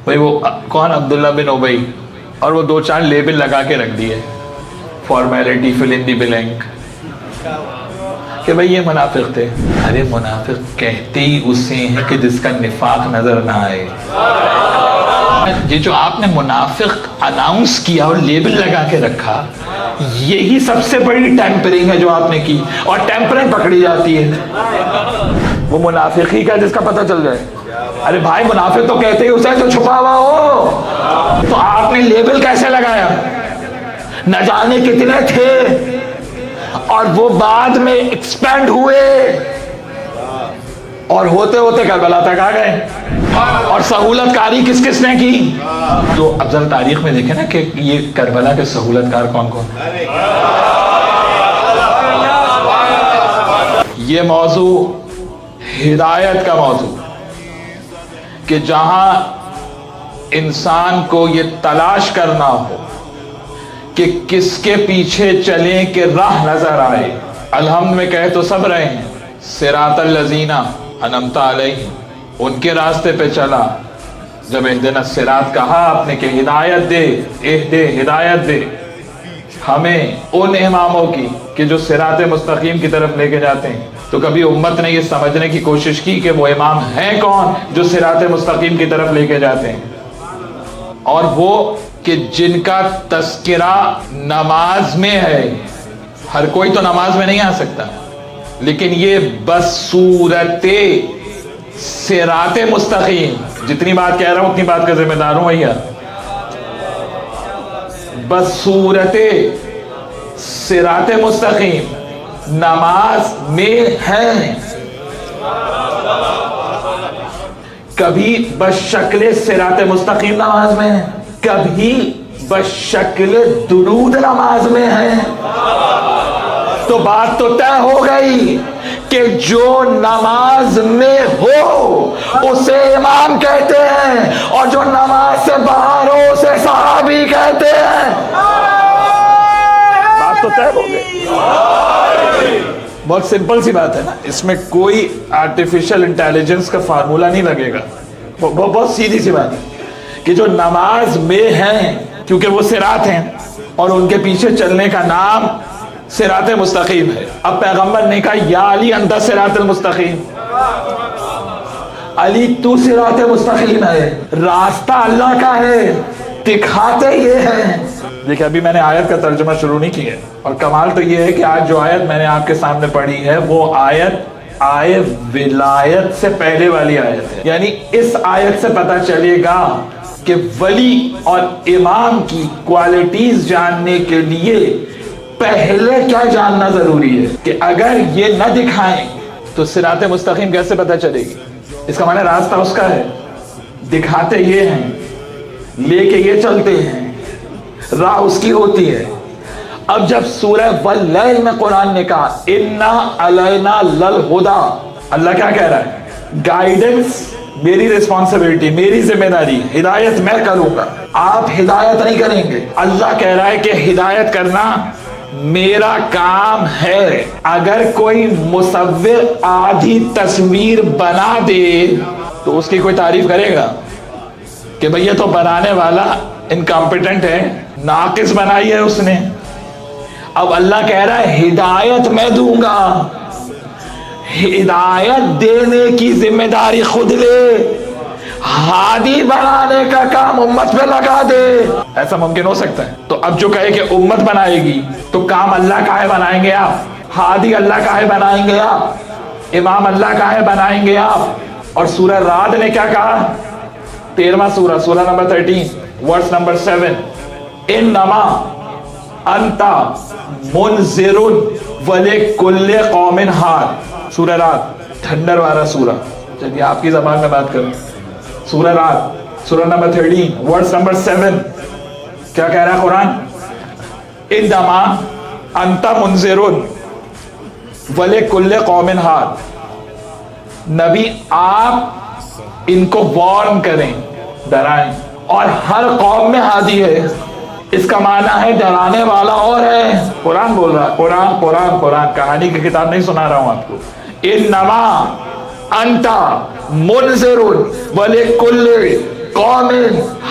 بھائی وہ کون عبداللہ بن ابی، اور وہ دو چار لیبل لگا کے رکھ دیے، فارمیلٹی فل ان دی بلینک، کہ بھائی یہ منافق تھے۔ ارے منافق کہتے ہی اسے ہیں کہ جس کا نفاق نظر نہ آئے۔ یہ جو آپ نے منافق اناؤنس کیا اور لیبل لگا کے رکھا، یہی سب سے بڑی ٹیمپرنگ ہے جو آپ نے کی، اور ٹیمپرنگ پکڑی جاتی ہے۔ وہ منافقی کا جس کا پتہ چل جائے، ارے بھائی منافق تو کہتے ہی اسے جو چھپا ہوا ہو، تو آپ نے لیبل کیسے لگایا؟ نہ جانے کتنے تھے، اور وہ بعد میں ایکسپینڈ ہوئے، اور ہوتے ہوتے کربلا تک آ گئے۔ اور سہولت کاری کس کس نے کی؟ تو اب ذرا تاریخ میں دیکھیں نا کہ یہ کربلا کے سہولت کار کون کون۔ یہ موضوع ہدایت کا موضوع، کہ جہاں انسان کو یہ تلاش کرنا ہو کہ کس کے پیچھے چلیں کہ راہ نظر آئے۔ الحمد میں کہہ تو سب رہے ہیں، صراط الذین انعمت علیہم، ان کے راستے پہ چلا۔ جب اہدنا الصراط کہا آپ نے کہ ہدایت دے، ہدایت دے ہمیں ان اماموں کی کہ جو صراط مستقیم کی طرف لے کے جاتے ہیں، تو کبھی امت نے یہ سمجھنے کی کوشش کی کہ وہ امام ہیں کون جو صراط مستقیم کی طرف لے کے جاتے ہیں؟ اور وہ کہ جن کا تذکرہ نماز میں ہے۔ ہر کوئی تو نماز میں نہیں آ سکتا، لیکن یہ بصورت صراط مستقیم، جتنی بات کہہ رہا ہوں اتنی بات کا ذمہ دار ہوں بھیا، بصورت صراط مستقیم نماز میں ہے۔ کبھی بشکل صراط مستقیم نماز میں ہے، کبھی بشکل درود نماز میں ہے۔ تو بات تو طے ہو گئی کہ جو نماز میں ہو اسے امام کہتے ہیں، اور جو نماز سے باہر ہو اسے صحابی کہتے ہیں۔ بات تو طے ہو گئی۔ بہت سمپل سی بات ہے نا، اس میں کوئی آرٹیفیشل انٹیلیجنس کا فارمولا نہیں لگے گا، بہت سیدھی سی بات ہے کہ جو نماز میں ہیں کیونکہ وہ صراط ہیں، اور ان کے پیچھے چلنے کا نام صراط مستقیم ہے۔ اب پیغمبر نے کہا یا علی انت صراط المستقیم، علی تو صراط مستقیم ہے، راستہ اللہ کا ہے، دکھاتے یہ ہیں۔ دیکھیں ابھی میں نے آیت کا ترجمہ شروع نہیں کیا، اور کمال تو یہ ہے کہ آج جو آیت میں نے آپ کے سامنے پڑھی ہے وہ آیت آئے ولایت سے پہلے والی آیت ہے۔ یعنی اس آیت سے پتہ چلے گا کہ ولی اور امام کی کوالٹیز جاننے کے لیے پہلے کیا جاننا ضروری ہے، کہ اگر یہ نہ دکھائیں تو صراط مستقیم کیسے پتہ چلے گی؟ اس کا معنی راستہ اس کا ہے، دکھاتے یہ ہیں، لے کے یہ چلتے ہیں، راہ اس کی ہوتی ہے۔ اب جب سورہ واللیل میں قرآن نے کہا اِنَّا عَلَيْنَا لَلْہُدَىٰ، اللہ کیا کہہ رہا ہے؟ گائیڈنس میری ریسپانسبلٹی، میری ذمہ داری، ہدایت میں کروں گا، آپ ہدایت نہیں کریں گے۔ اللہ کہہ رہا ہے کہ ہدایت کرنا میرا کام ہے۔ اگر کوئی مصور آدھی تصویر بنا دے تو اس کی کوئی تعریف کرے گا کہ بھئی یہ تو بنانے والا انکمپیٹنٹ ہے، ناقص بنائی ہے اس نے۔ اب اللہ کہہ رہا ہے ہدایت میں دوں گا، ہدایت دینے کی ذمہ داری خود لے، ہادی بنانے کا کام امت پہ لگا دے۔ ایسا ممکن ہو سکتا ہے؟ تو اب جو کہے کہ امت بنائے گی تو کام اللہ کا ہے، بنائیں گے آپ، ہادی اللہ کا ہے، بنائیں گے آپ، امام اللہ کا ہے، بنائیں گے آپ۔ اور سورہ رعد نے کیا کہا؟ 13واں سورہ، سورہ نمبر 13 ورس نمبر 7، انما انت منذر ولکل قوم ہاد۔ سورہ رعد تھنڈر والا سورہ، چلیے آپ کی زبان میں بات کروں۔ سورہ رعد سورہ نمبر 13 ورس نمبر 7 کیا کہہ رہا ہے قرآن؟ انما انت منذر ولکل قوم ہاد، نبی آپ ان کو وارن کریں، ڈرائیں، اور ہر قوم میں ہادی ہے۔ اس کا معنی ہے ڈرانے والا اور ہے۔ قرآن بول رہا ہے، قرآن قرآن قرآن، کہانی کی کتاب نہیں سنا رہا ہوں آپ کو۔ انما انت منذر ولکل قوم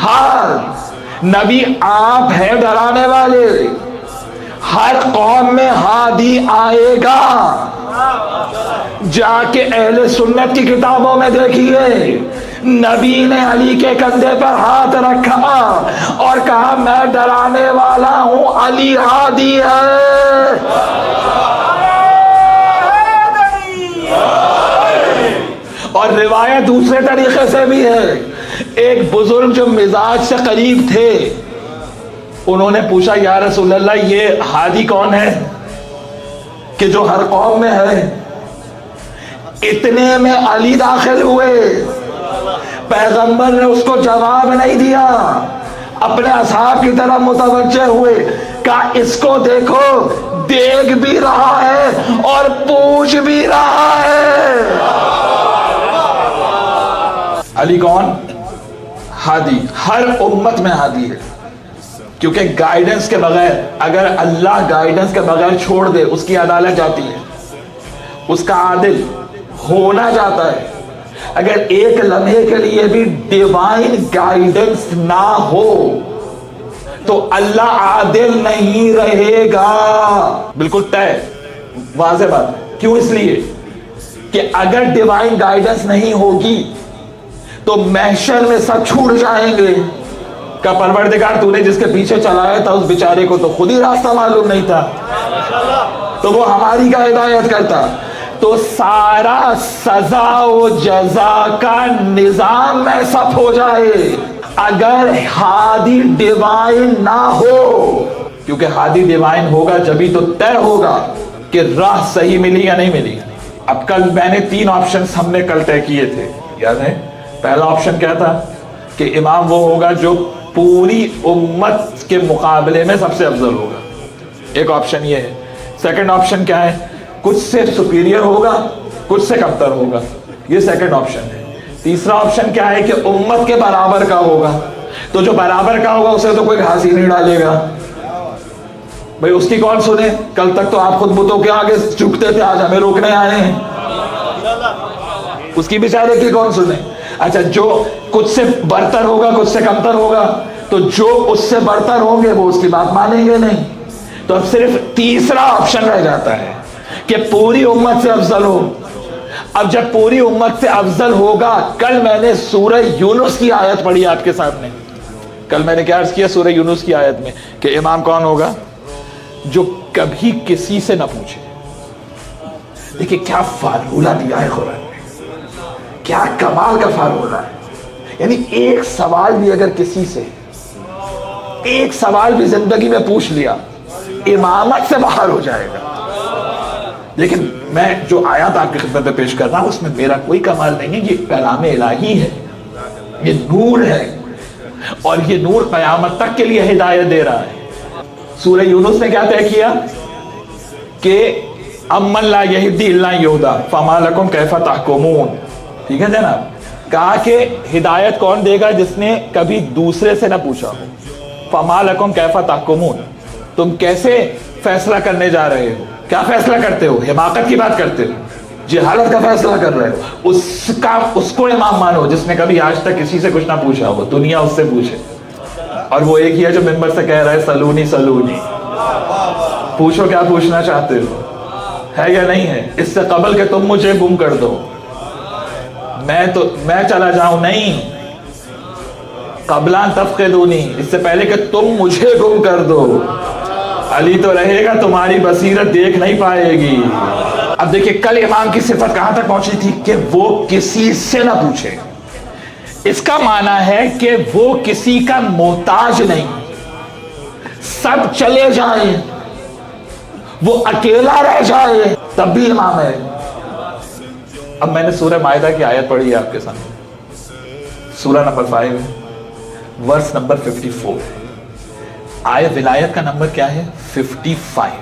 حال، نبی آپ ہیں ڈرانے والے، ہر قوم میں ہادی آئے گا۔ جا کے اہل سنت کی کتابوں میں دیکھیے، نبی نے علی کے کندھے پر ہاتھ رکھا اور کہا میں ڈرانے والا ہوں، علی ہادی ہے۔ اور روایت دوسرے طریقے سے بھی ہے، ایک بزرگ جو مزاج سے قریب تھے، انہوں نے پوچھا یا رسول اللہ یہ ہادی کون ہے کہ جو ہر قوم میں ہے؟ اتنے میں علی داخل ہوئے، پیغمبر نے اس کو جواب نہیں دیا، اپنے اصحاب کی طرف متوجہ ہوئے، کہا اس کو دیکھو دیکھ بھی رہا ہے اور پوچھ بھی رہا ہے۔ علی کون؟ ہادی، ہر امت میں ہادی ہے، کیونکہ گائیڈنس کے بغیر، اگر اللہ گائیڈنس کے بغیر چھوڑ دے اس کی عدالت جاتی ہے، اس کا عادل ہونا جاتا ہے۔ اگر ایک لمحے کے لیے بھی ڈیوائن گائیڈنس نہ ہو تو اللہ عادل نہیں رہے گا، بالکل طے، واضح بات۔ کیوں؟ اس لیے کہ اگر ڈیوائن گائیڈنس نہیں ہوگی تو محشر میں سب چھوٹ جائیں گے کہ پروردگار تو نے جس کے پیچھے چلایا تھا اس بیچارے کو تو خود ہی راستہ معلوم نہیں تھا، تو وہ ہماری کا ہدایت کرتا، تو سارا سزا و جزا کا نظام میں سب ہو جائے اگر ہادی ڈیوائن نہ ہو، کیونکہ ہادی ڈیوائن ہوگا جبھی تو طے ہوگا کہ راہ صحیح ملی یا نہیں ملی۔ اب کل میں نے 3 آپشنز ہم نے کل طے کیے تھے، یاد ہے؟ پہلا آپشن کیا تھا کہ امام وہ ہوگا جو پوری امت کے مقابلے میں سب سے افضل ہوگا، ایک آپشن یہ ہے۔ سیکنڈ آپشن کیا ہے؟ کچھ سے سپیریئر ہوگا، کچھ سے کمتر ہوگا، یہ سیکنڈ آپشن ہے۔ تیسرا آپشن کیا ہے کہ امت کے برابر کا ہوگا، تو جو برابر کا ہوگا اسے تو کوئی گھاس ہی نہیں ڈالے گا، بھئی اس کی کون سنے؟ کل تک تو آپ خود بتوں کے آگے جھکتے تھے، آج ہمیں روکنے آئے ہیں، اس کی بیچارے کی کون سنے؟ اچھا جو کچھ سے برتر ہوگا، کچھ سے کمتر ہوگا، تو جو اس سے برتر ہوں گے وہ اس کی بات مانیں گے نہیں، تو اب صرف تیسرا آپشن رہ جاتا ہے کہ پوری امت سے افضل ہو۔ اب جب پوری امت سے افضل ہوگا، کل میں نے سورہ یونس کی آیت پڑھی آپ کے سامنے، کل میں نے کیا عرض کیا سورہ یونس کی آیت میں کہ امام کون ہوگا؟ جو کبھی کسی سے نہ پوچھے۔ دیکھیں کیا فارمولہ دیا ہے قرآن نے، کیا کمال کا فارمولہ ہے، یعنی ایک سوال بھی اگر کسی سے، ایک سوال بھی زندگی میں پوچھ لیا امامت سے باہر ہو جائے گا۔ لیکن میں جو آیات آپ کی خدمت میں پیش کر رہا ہوں اس میں میرا کوئی کمال نہیں ہے، یہ کلام الہی ہے، یہ نور ہے، اور یہ نور قیامت تک کے لیے ہدایت دے رہا ہے۔ سورہ یونس نے کیا طے کیا کہ امن لا یہدی الا یہدا فما لکم کیف تحکمون، ٹھیک ہے جناب؟ کہا کہ ہدایت کون دے گا؟ جس نے کبھی دوسرے سے نہ پوچھا ہو۔ فما لکم کیف تحکمون، تم کیسے فیصلہ کرنے جا رہے ہو؟ کیا فیصلہ کرتے ہو؟ حماقت کی بات کرتے ہو، جہالت کا فیصلہ کر رہے ہو، اس کو امام مانو جس نے کبھی آج تک کسی سے کچھ نہ پوچھا ہو، دنیا اس سے پوچھے، اور وہ ایک ہی ہے جو منبر سے کہہ رہا ہے سلونی سلونی، پوچھو کیا پوچھنا چاہتے ہو، ہے یا نہیں ہے؟ اس سے قبل کہ تم مجھے گم کر دو، میں چلا جاؤں، نہیں، قبلان تفقدونی، اس سے پہلے کہ تم مجھے گم کر دو، علی تو رہے گا، تمہاری بصیرت دیکھ نہیں پائے گی۔ اب دیکھیں کل امام کی صفت کہاں تک پہنچی تھی کہ وہ کسی سے نہ پوچھے، اس کا معنی ہے کہ وہ کسی کا محتاج نہیں، سب چلے جائیں وہ اکیلا رہ جائے تب بھی امام ہے۔ اب میں نے سورہ مائدہ کی آیت پڑھی ہے آپ کے سامنے، سورہ نمبر 5 ورس نمبر 54، آیت ولایت کا نمبر کیا ہے؟ 55۔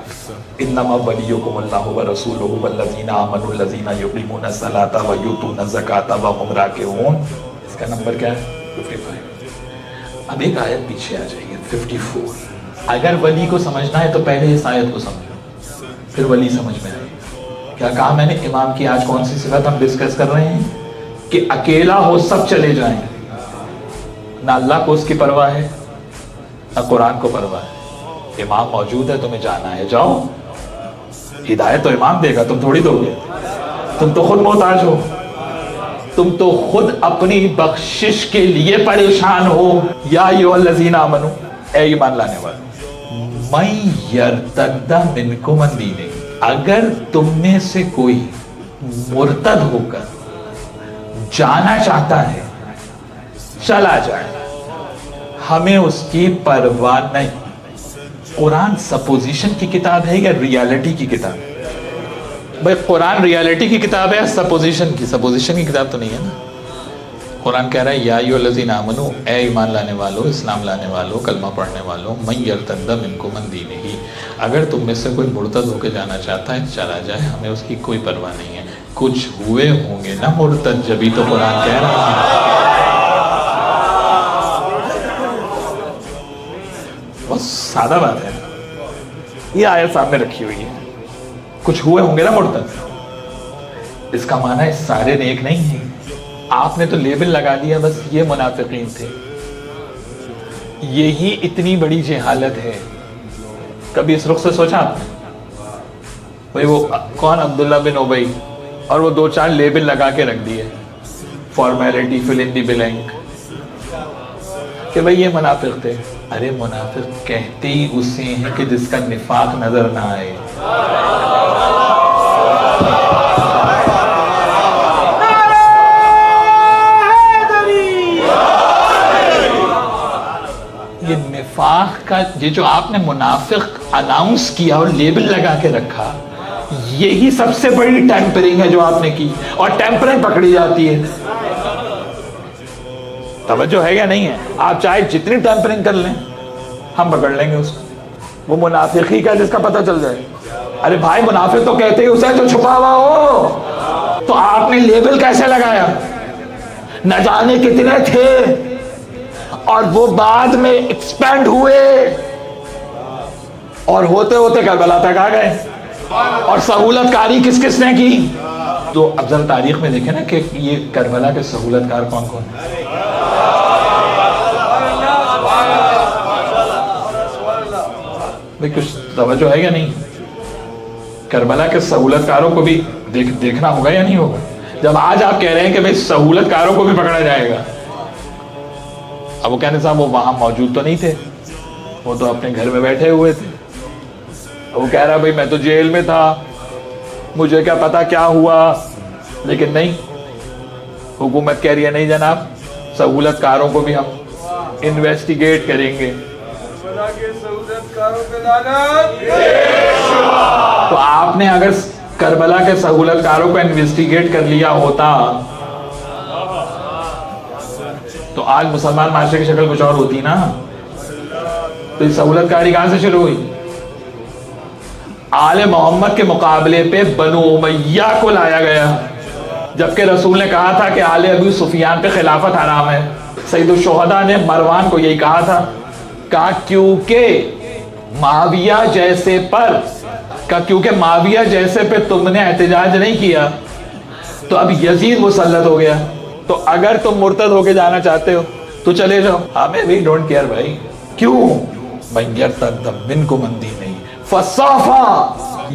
انما ولیکم اللہ ورسولہ والذین آمنوا الذین یقیمون الصلاۃ ویؤتون الزکاۃ وهم راکعون، اس کا نمبر کیا ہے؟ 55۔ اب ایک آیت پیچھے آ جائیے 54۔ اگر ولی کو سمجھنا ہے تو پہلے اس آیت کو سمجھو، پھر ولی سمجھ میں آئے۔ کیا کہا میں نے؟ امام کی آج کون سی صفت ہم ڈسکس کر رہے ہیں کہ اکیلا ہو سب چلے جائیں، نہ اللہ کو اس کی پرواہ ہے نہ قرآن کو پرواہ ہے. امام موجود ہے, تمہیں جانا ہے, جاؤ. ہدایت تو امام دے گا, تم تھوڑی دو گے. تم تو خود محتاج ہو, تم تو خود اپنی بخشش کے لیے پریشان ہو. یا ایھا الذین آمنوا, اے ایمان لانے والے, من یرتد منکم عن دینہ, اگر تم میں سے کوئی مرتد ہو کر جانا چاہتا ہے چلا جائے, ہمیں اس کی پرواہ نہیں. قرآن سپوزیشن کی کتاب ہے یا ریالٹی کی کتاب ہے؟ بھائی قرآن ریالٹی کی کتاب ہے یا سپوزیشن کی کتاب تو نہیں ہے نا. قرآن کہہ رہا ہے یا ایھا الذین آمنوا, اے ایمان لانے والو, اسلام لانے والو, کلمہ پڑھنے والو, من یرتد منکم عن دینہ, اگر تم میں سے کوئی مرتد ہو کے جانا چاہتا ہے چلا جائے, ہمیں اس کی کوئی پرواہ نہیں ہے. کچھ ہوئے ہوں گے نا مرتد, جبھی تو قرآن کہہ رہا ہے. بہت سادہ بات ہے, یہ آیت سامنے رکھی ہوئی ہے, کچھ ہوئے ہوں گے نا مرتد. اس کا معنی ہے سارے نیک نہیں ہیں. آپ نے تو لیبل لگا دیا بس یہ منافقین تھے. یہی اتنی بڑی جہالت ہے. کبھی اس رخ سے سوچا آپ نے؟ بھئی وہ کون, عبداللہ بن ابی, اور وہ 2-4 لیبل لگا کے رکھ دیے, فارمیلٹی, فل ان دی بلینک, کہ بھئی یہ منافق تھے. ارے منافق کہتے ہی اسے ہیں کہ جس کا نفاق نظر نہ آئے. یہ نفاق کا یہ جو آپ نے منافق اناؤنس کیا اور لیبل لگا کے رکھا, یہی سب سے بڑی ٹیمپرنگ ہے جو آپ نے کی, اور ٹیمپرنگ پکڑی جاتی ہے. توجہ ہے یا نہیں ہے؟ آپ چاہے جتنی ٹیمپرنگ کر لیں, ہم پکڑ لیں گے اس کو. وہ منافقی کا جس کا پتہ چل جائے. ارے بھائی منافق تو کہتے ہی اسے جو چھپا ہوا ہو. تو آپ نے لیبل کیسے لگایا؟ نہ جانے کتنے تھے, اور وہ بعد میں ایکسپینڈ ہوئے, اور ہوتے ہوتے کربلا تک آ گئے. اور سہولت کاری کس کس نے کی؟ تو اب ذرا تاریخ میں دیکھیں نا کہ یہ کربلا کے سہولت کار کون کون ہیں. کچھ توجہ ہے یا نہیں؟ کربلا کے سہولت کاروں کو بھی دیکھنا ہوگا یا نہیں ہوگا؟ جب آج آپ کہہ رہے ہیں کہ بھئی سہولت کاروں کو بھی پکڑا جائے گا, اب وہ کہنے صاحب وہ وہاں موجود تو نہیں تھے, وہ تو اپنے گھر میں بیٹھے ہوئے تھے. وہ کہہ رہا بھئی میں تو جیل میں تھا, مجھے کیا پتا کیا ہوا. لیکن نہیں, حکومت کہہ رہی ہے نہیں جناب, سہولت کاروں کو بھی ہم انویسٹیگیٹ کریں گے. تو آپ نے اگر کربلا کے سہولت کاروں کو انویسٹیگیٹ کر لیا ہوتا تو آج مسلمان معاشرے کی شکل کچھ اور ہوتی نا. تو یہ سہولت کاری کہاں سے شروع ہوئی؟ آل محمد کے مقابلے پہ بنو امیہ کو لایا گیا, جبکہ رسول نے کہا تھا کہ آل ابی سفیان پہ خلافت حرام ہے. سید الشہداء نے مروان کو یہی کہا تھا, کہا کیونکہ معاویہ جیسے پہ تم نے احتجاج نہیں کیا تو اب یزید مسلط ہو گیا. تو اگر تم مرتد ہو کے جانا چاہتے ہو تو چلے جاؤ, ہمیں بھی ڈونٹ کیئر بھائی. کیوں؟ من یرتد منکم عن دینہ فسوف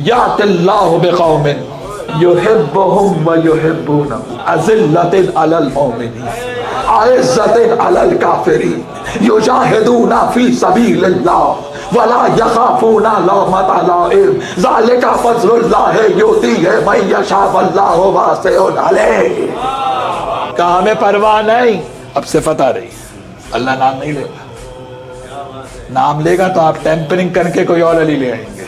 یأتی اللہ بقوم یحبهم ویحبونہ اذلۃ علی المؤمنین اعزۃ علی الکافرین یجاہدون فی سبیل اللہ ولا یخافون لومۃ لائم ذلک فضل اللہ یؤتیہ من یشاء واللہ واسع علیم. کہا ہمیں پرواہ نہیں. اب صفت آ رہی ہے, اللہ نام نہیں لے گا. نام لے گا تو آپ ٹیمپرنگ کر کے کوئی اور علی لے آئیں گے.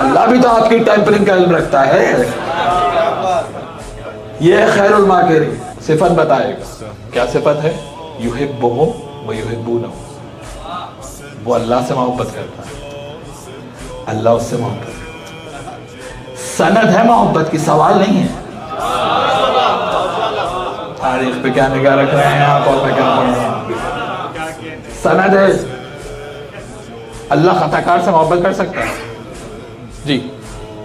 اللہ بھی تو آپ کی ٹیمپرنگ کا علم رکھتا ہے. یہ خیر الماکرین. صفت بتائے گا, کیا صفت ہے؟ یحبہم ویحبونہ, وہ اللہ سے محبت کرتا ہے, اللہ اس سے محبت کرتا ہے. سند ہے محبت کی, سوال نہیں ہے. تاریخ پہ کیا نگاہ رکھ رہے ہیں آپ, اور میں کیا پڑھ رہا ہوں. سند ہے. اللہ خطا کار سے محبت کر سکتا ہے؟ جی,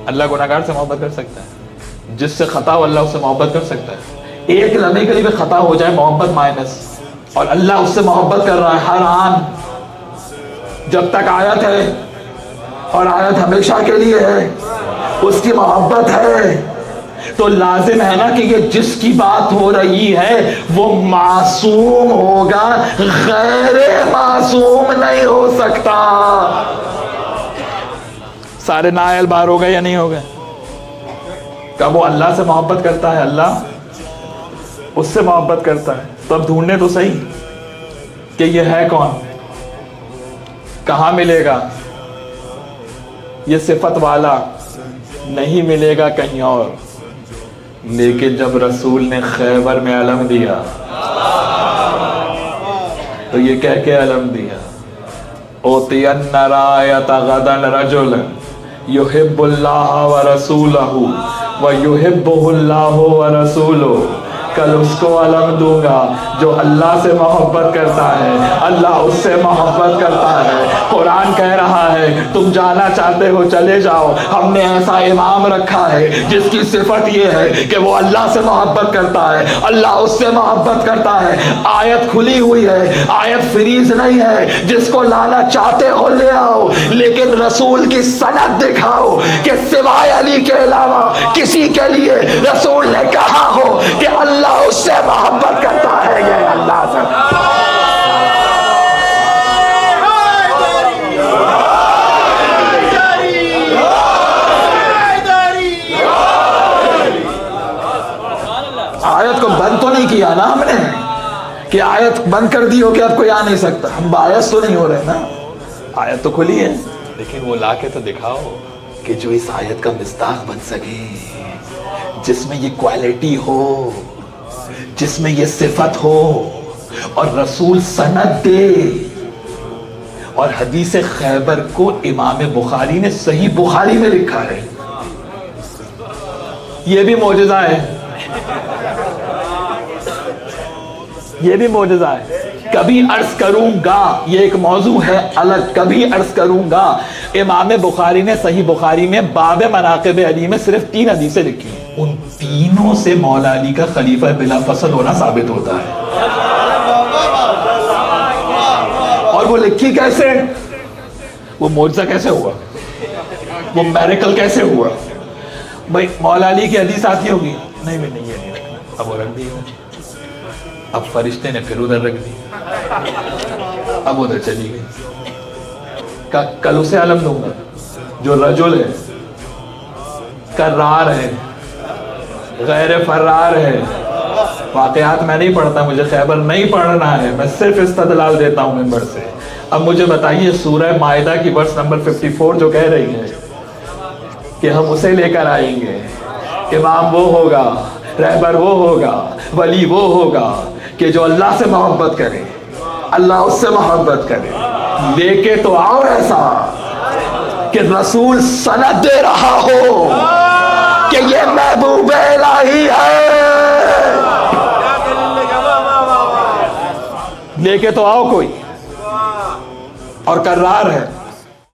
اللہ گناہ گار سے محبت کر سکتا ہے. جس سے خطا ہو اللہ اس سے محبت کر سکتا ہے. ایک لمحے کے لیے بھی خطا ہو جائے, محبت مائنس. اور اللہ اس سے محبت کر رہا ہے ہر آن، جب تک آیت ہے، اور آیت ہمیشہ کے لیے ہے، اس کی محبت ہے، تو لازم ہے نا کہ یہ جس کی بات ہو رہی ہے وہ معصوم ہوگا، غیر معصوم نہیں ہو سکتا۔ سارے نااہل بار ہو گئے یا نہیں ہو گئے؟ کب وہ اللہ سے محبت کرتا ہے، اللہ اس سے محبت کرتا ہے، تو اب ڈھونڈنے تو صحیح کہ یہ ہے کون، کہاں ملے گا یہ صفت والا؟ نہیں ملے گا کہیں اور، لیکن جب رسول نے خیبر میں علم دیا تو یہ کہہ کے علم دیا، اوتین رایت غدا رجل یحب اللہ ورسولہ ویحبہ اللہ ورسولہ، کل اس کو علم دوں گا جو اللہ سے محبت کرتا ہے، اللہ اس سے محبت کرتا ہے۔ قرآن کہہ رہا ہے تم جانا چاہتے ہو چلے جاؤ، ہم نے ایسا امام رکھا ہے جس کی صفت یہ ہے کہ وہ اللہ سے محبت کرتا ہے، اللہ اس سے محبت کرتا ہے۔ آیت کھلی ہوئی ہے، آیت فریز نہیں ہے، جس کو لانا چاہتے ہو لے آؤ، لیکن رسول کی سند دکھاؤ کہ سوائے علی کے علاوہ کسی کے لیے رسول نے کہا ہو کہ اللہ اس سے محبت کرتا ہے، یہ اللہ سے۔ آیت کو بند تو نہیں کیا نا ہم نے کہ آیت بند کر دی ہو کہ اب کوئی آ نہیں سکتا، ہم باعث تو نہیں ہو رہے نا، آیت تو کھلی ہے، لیکن وہ لا کے تو دکھاؤ کہ جو اس آیت کا مصداق بن سکے، جس میں یہ کوالٹی ہو، جس میں یہ صفت ہو، اور رسول سند دے۔ اور حدیث خیبر کو امام بخاری نے صحیح بخاری میں لکھا ہے، یہ بھی معجزہ ہے، یہ بھی معجزہ ہے۔ کبھی عرض کروں گا، یہ ایک موضوع ہے الگ، کبھی عرض کروں گا، امام بخاری نے صحیح بخاری میں باب مناقب علی میں صرف 3 حدیثیں لکھی ہیں، ان تینوں سے مولا علی کا خلیفہ بلا فصل ہونا ثابت ہوتا ہے۔ اور وہ لکھی کیسے؟ وہ معجزہ کیسے ہوا؟ وہ میریکل کیسے ہوا؟ بھائی مولا علی کی حدیث آتی ہوگی، نہیں میں نہیں، یہ نہیں رکھنا، اب وہ رکھ دی، اب فرشتے نے پھر ادھر رکھ دی، اب ادھر چلی گئی۔ کل اسے علم دوں گا جو رجل ہے، کرار ہے، غیر فرار ہے۔ واقعات میں نہیں پڑھتا، مجھے خیبر نہیں پڑھنا ہے، میں صرف استدلال دیتا ہوں منبر سے۔ اب مجھے بتائیے سورہ مائدہ کی ورس نمبر 54 جو کہہ رہی ہے کہ ہم اسے لے کر آئیں گے، امام وہ ہوگا، رہبر وہ ہوگا، ولی وہ ہوگا کہ جو اللہ سے محبت کرے، اللہ اس سے محبت کرے، لے کے تو آؤ ایسا کہ رسول سند دے رہا ہو کہ یہ محبوب الہی ہے، لے کے تو آؤ کوئی، اور کرار ہے۔